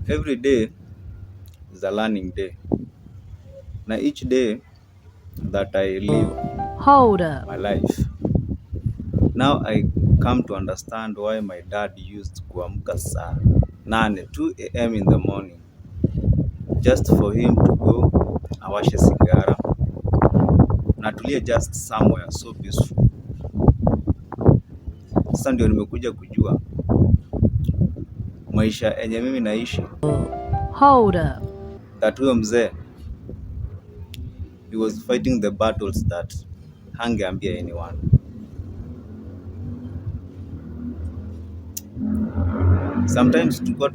every day is a learning day. Now each day that I live my life, now I come to understand why my dad used kuamka saa 2 a.m. in the morning just for him to go awashe sigara na tulie just somewhere so peaceful. Sasa ndio nimekuja kujua maisha yenye mimi naishi, that huyo mzee he was fighting the battles that hangeambia anyone. Sometimes tulikuwa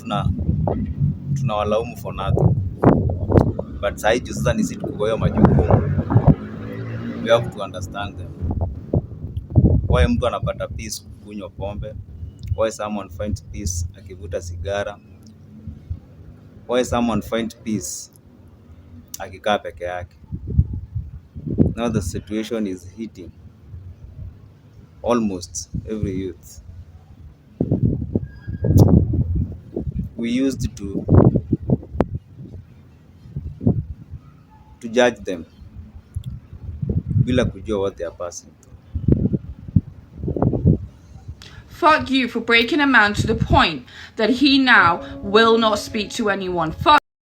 tunawalaumu for nothing, but saa hii sasa ni sisi tuko hiyo majukumu, we have to understand them. Why mtu anapata peace kunywa pombe? Why someone finds peace akivuta sigara? Why someone finds peace akikaa peke yake? Now the situation is hitting almost every youth. We used to judge them bila kujua what they are passing through. Fuck you for breaking a man to the point that he now will not speak to anyone. Fuck